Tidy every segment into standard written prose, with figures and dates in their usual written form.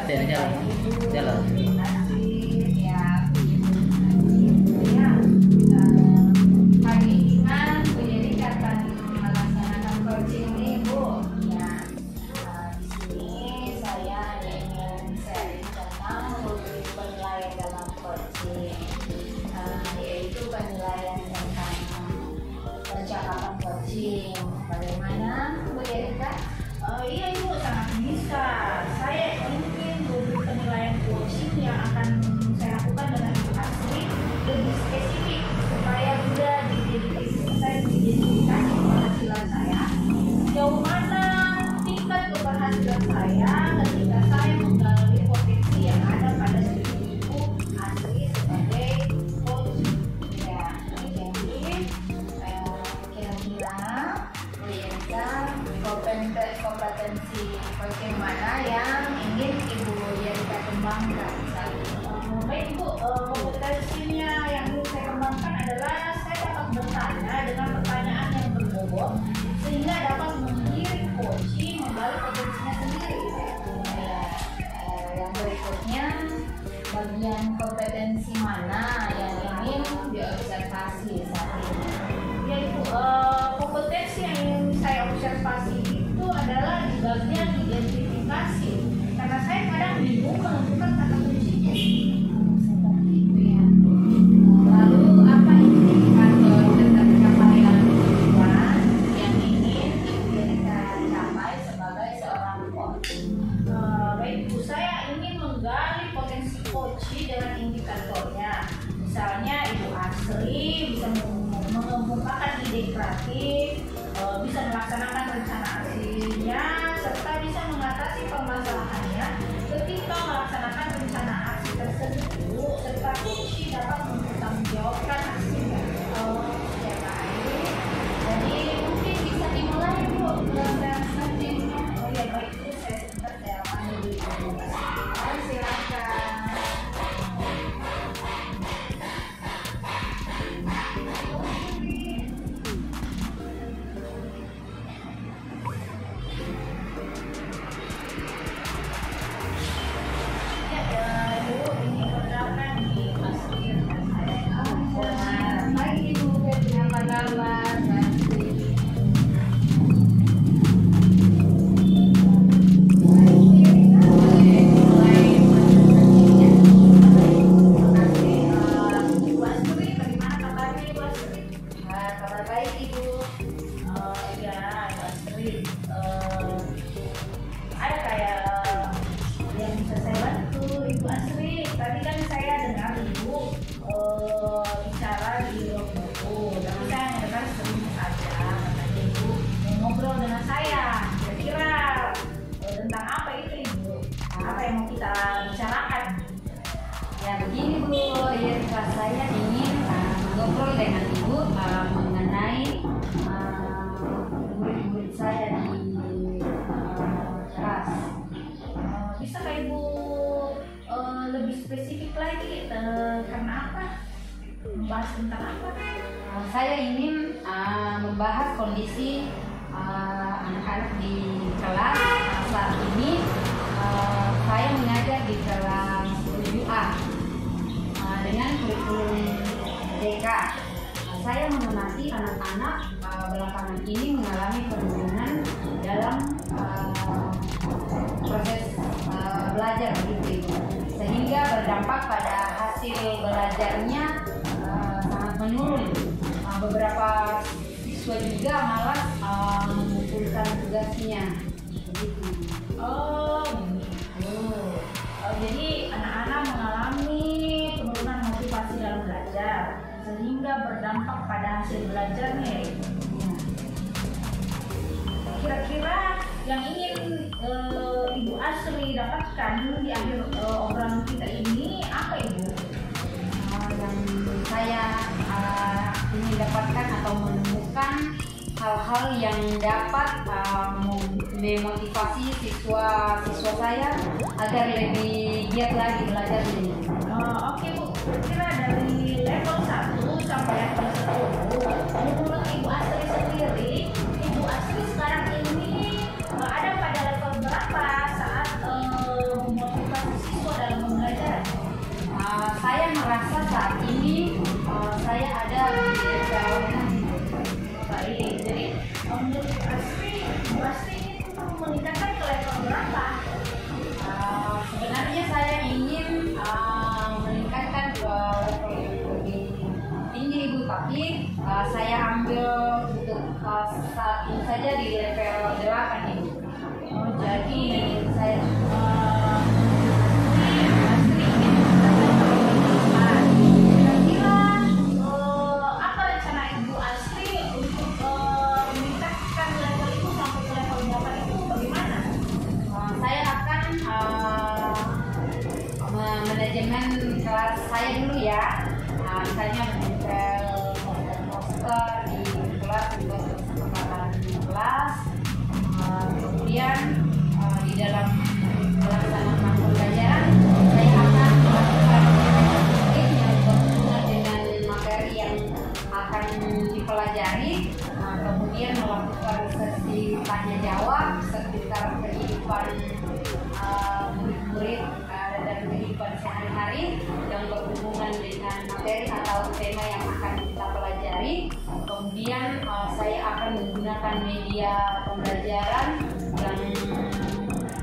jalan. Jalan. Pagi ini kan Bu Yeri akan melaksanakan coaching nih Bu. Ya, di sini saya ingin sharing tentang penilaian dalam coaching, yaitu penilaian tentang percakapan coaching. Bagaimana Bu Yeri kan? Iya Ibu, sangat bisa. Saya ingin memberi penilaian coaching yang akan saya lakukan dengan Ibu Asri lebih spesifik supaya mudah diidentifikasi keberhasilan saya. Sejauh mana tingkat keberhasilan saya ketika saya menggali potensi yang ada pada diri Ibu Asri sebagai coach. Ya, jadi kira-kira Bu Yeri kan kompetensi coaching mana yang ingin Ibu Yeri kembangkan saat ini? Baik Bu, kompetensinya yang ingin saya kembangkan adalah saya dapat bertanya dengan pertanyaan yang berbobot sehingga dapat menggiring coaching menggali potensinya sendiri. Yang berikutnya, bagian kompetensi mana yang ingin diobservasi saat ini? Ya Ibu, kompetensi yang ingin saya observasi itu adalah di bagian identifikasi, karena saya kadang bingung menentukan kata kuncinya. Seperti itu ya. Lalu apa indikator tentang capaian tujuan yang ingin Ibu Yeri capai sebagai seorang coach? Baik Bu, saya ingin menggali potensi coaching dengan indikatornya. Misalnya Ibu Asri bisa mengemukakan ide kreatif, bisa melaksanakan rencana aksinya, serta bisa mengatasi permasalahannya ketika melaksanakan rencana aksi tersebut, serta coaching dapat mempertanggungjawabkan hasilnya. Ya baik. Jadi mungkin bisa dimulai Bu dengan selanjutnya. Oh ya baik Bu, saya sebentar saya panggil dulu. Silakan. Ibu, ini perkenalkan nih Mas Rir dan saya. Baik Ibu, apa kabar? Ibu Asri, bagaimana kabarnya Ibu Asri? Kabar baik Ibu. Ya, Ibu Asri, ada kayak yang bisa saya bantu Ibu Asri. Tadi kan saya dengar Ibu bicara di ruang guru, tapi saya mendengar sebelum saja katanya Ibu mau ngobrol dengan saya. Kira-kira tentang apa itu Ibu? Apa yang mau kita bicarakan? Ya begini Bu, ya saya ingin ngobrol dengan Ibu mengenai murid-murid saya di kelas. Bisa Ibu lebih spesifik lagi karena apa? Membahas tentang apa? Saya ingin membahas kondisi anak-anak di kelas. Saat ini saya mengajar di kelas 7A dengan kurikulum DK. Saya mengamati anak-anak belakangan ini mengalami penurunan dalam proses belajar begitu, sehingga berdampak pada hasil belajarnya sangat menurun. Beberapa siswa juga malah mengumpulkan tugasnya begitu. Jadi anak-anak mengalami penurunan motivasi dalam belajar sehingga berdampak pada hasil belajarnya ya Ibu. Kira-kira yang ingin Ibu Asri dapatkan di akhir obrolan kita ini apa Ibu? Yang saya ingin dapatkan atau menemukan hal-hal yang dapat memotivasi siswa-siswa saya agar lebih giat lagi belajar ini. Oke Bu, kira dari level 1 sampai level 10, menurut Ibu Asri sendiri, Ibu Asri sekarang ini ada pada level berapa saat memotivasi saja di level 8 Ibu. Oh, jadi saya kira-kira apa rencana Ibu Asri untuk meningkatkan level itu sampai ke level 8 itu bagaimana? Saya akan manajemen kelas saya dulu ya. Misalnya menempel poster di kelas untuk kesempatan kelas. Kemudian di dalam pelaksanaan pembelajaran saya akan melakukan aktivitas yang berhubungan dengan materi yang akan dipelajari. Kemudian melakukan sesi tanya jawab seputar kehidupan murid-murid dan kehidupan sehari-hari yang berhubungan dengan materi atau tema yang akan kita pelajari. Kemudian saya akan menggunakan media pembelajaran yang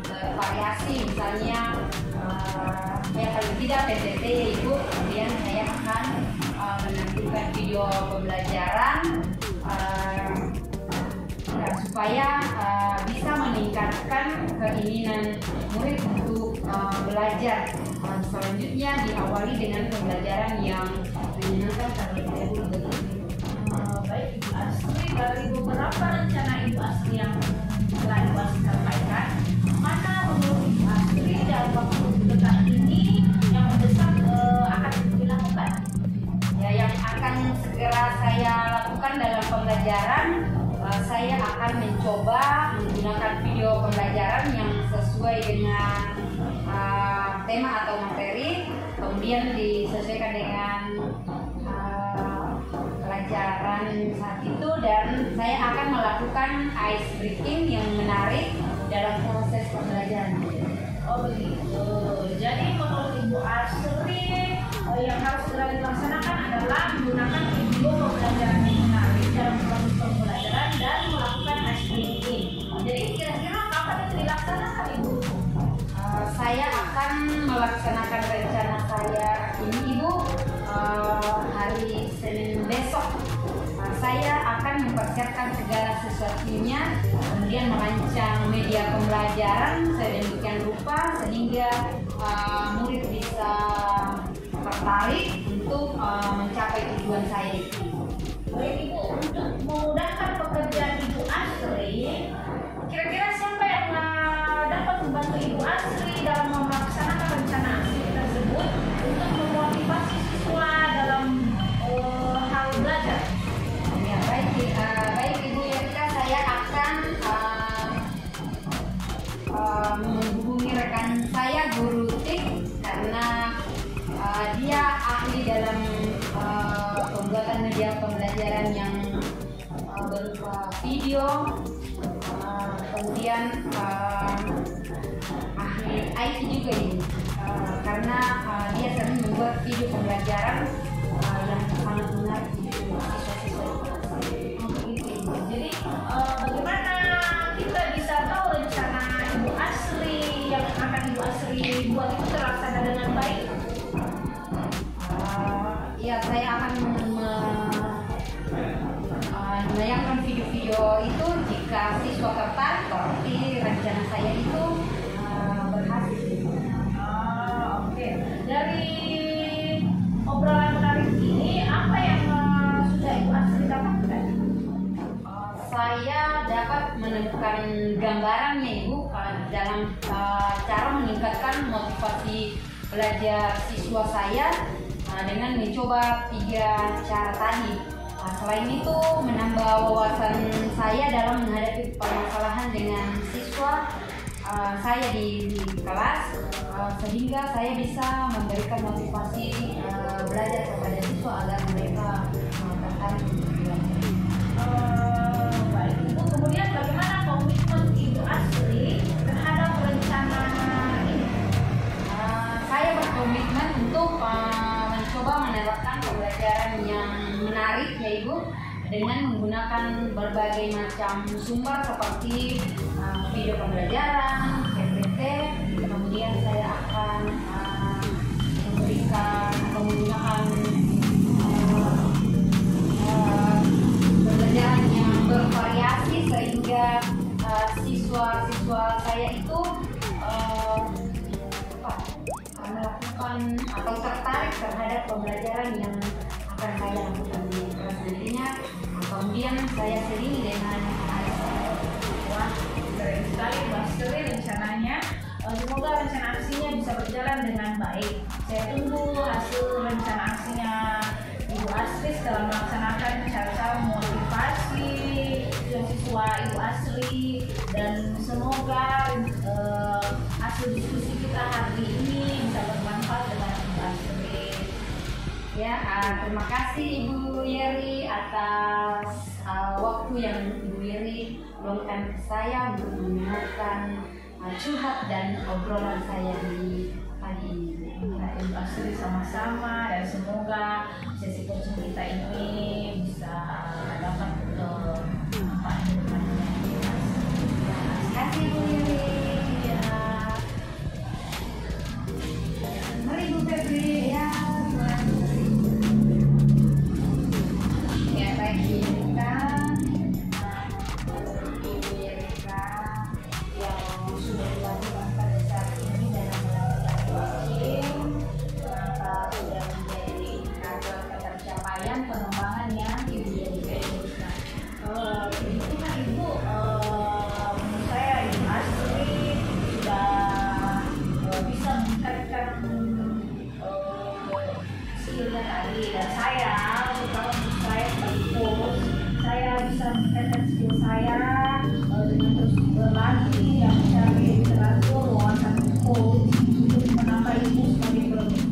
bervariasi, misalnya ya paling tidak PPT ya Ibu. Kemudian saya akan menampilkan video pembelajaran supaya bisa meningkatkan keinginan murid untuk belajar. Selanjutnya diawali dengan pembelajaran yang menyenangkan terlebih dahulu. Baik Ibu Asri, dari beberapa rencana Ibu Asri yang telah Ibu Asri sampaikan, mana menurut Ibu Asri dalam waktu dekat ini yang mendesak akan dilakukan? Ya, yang akan segera saya lakukan dalam pembelajaran, saya akan mencoba menggunakan video pembelajaran yang sesuai dengan tema atau materi, kemudian disesuaikan dengan pelajaran saat itu, dan saya akan melakukan ice breaking yang menarik dalam proses pembelajaran. Oh begitu. Jadi menurut Ibu Asri yang harus segera dilaksanakan adalah menggunakan video pembelajaran yang menarik dalam proses pembelajaran dan melakukan ice breaking. Jadi kira-kira kapan itu dilaksanakan Ibu? Saya akan melaksanakan rencana saya ini Ibu hari Senin besok. Saya akan mempersiapkan segala sesuatunya, kemudian merancang media pembelajaran sedemikian rupa sehingga murid bisa tertarik untuk mencapai tujuan saya itu. Baik Ibu, untuk memudahkan pekerjaan Ibu Asri, kira-kira siapa yang dapat membantu Ibu Asri dalam melaksanakan rencana aksi tersebut untuk memotivasi siswa dalam hal belajar? Ya, baik Ibu Yerika, saya akan menghubungi rekan saya Guru Tik karena dia ahli dalam pembuatan media pembelajaran yang berupa video, kemudian ahli IT juga ini, karena dia sering membuat video pembelajaran yang sangat menarik untuk siswa-siswa. Jadi bagaimana kita bisa tahu rencana Ibu Asri yang akan Ibu Asri buat itu terlaksana dengan baik? Ya, saya akan menayangkan video-video itu jika siswa tertarik, berarti rencana saya itu berhasil. Oke. Dari obrolan menarik ini, apa yang sudah Ibu Asri dapatkan? Saya dapat menemukan gambarannya Ibu dalam cara meningkatkan motivasi belajar siswa saya dengan mencoba 3 cara tadi. Selain itu, menambah wawasan saya dalam menghadapi permasalahan dengan siswa saya di kelas, sehingga saya bisa memberikan motivasi belajar kepada siswa agar mereka tertarik untuk belajar. Baik Ibu, kemudian bagaimana komitmen Ibu Asri terhadap rencana ini? Saya berkomitmen untuk mencoba menerapkan pembelajaran yang menarik ya Ibu, dengan menggunakan berbagai macam sumber seperti video pembelajaran, PPT, kemudian saya akan memberikan atau menggunakan pembelajaran yang bervariasi sehingga pembelajaran yang akan saya lakukan di kelas nantinya. Kemudian saya sering dengan Wah, keren sekali Bu Astri rencananya. Semoga rencana aksinya bisa berjalan dengan baik. Saya tunggu hasil rencana aksinya Ibu Astri setelah melaksanakan cara-cara motivasi siswa Ibu Astri, dan semoga hasil diskusi kita hari ini bisa bermanfaat dengan Ibu Astri. ya. Terima kasih Ibu Yeri atas waktu yang Ibu Yeri luangkan ke saya untuk mendengarkan curhat dan obrolan saya di pagi ini. Ibu Astri sama-sama, dan semoga sesi coaching kita ini bisa dapat manfaat depannya. Terima kasih Bu Yeri. Ya. Mari Bu Febri. Ya, ya baik kita Ibu Yerika yang sudah dilakukan pada saat ini dalam melakukan coaching, maka sudah menjadi indikator ketercapaian pengembangan yang Ibu Yerika inginkan. Itu kan Ibu, menurut saya Ibu Astri sudah bisa meningkatkan skillnya tadi, dan saya terutama untuk saya sebagai coach, saya bisa meningkatkan skill saya dengan terus berlatih yang mencari literatur wawasan coach untuk menambah ilmu sebagai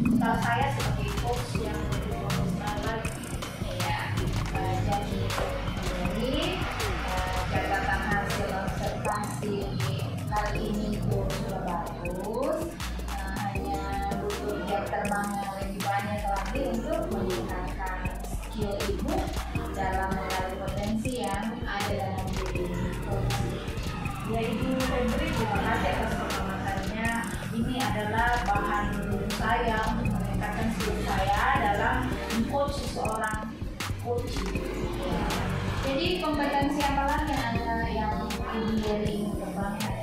bekal saya sebagai coach yang lebih profesional lagi. Ya, jadi catatan hasil observasi kali ini itu sudah bagus. Hanya butuh jam terbang yang lebih banyak lagi untuk meningkatkan skill Ibu dalam mengenali potensi yang ada dalam diri coach. Ya Ibu Febri, terima kasih atas pengamatannya. Ini adalah bahan saya untuk meningkatkan skill saya dalam mengcoach seseorang coach. Jadi kompetensi apa lagi yang Ibu Yeri ingin kembangkan?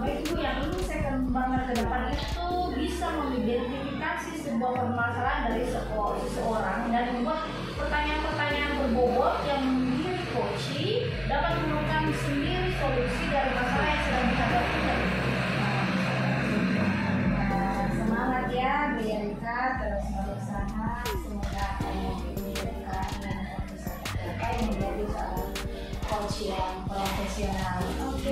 Baik Ibu, yang ingin saya kembangkan ke depan itu bisa mengidentifikasi sebuah permasalahan dari seseorang dan membuat pertanyaan-pertanyaan berbobot yang diri coach dapat menemukan sendiri solusi dari masalah yang sedang dihadapinya. Semangat ya Bu Yerika, terus berusaha. Semoga apa yang Ibu Yerika inginkan bisa tercapai menjadi seorang coach yang profesional. Oke,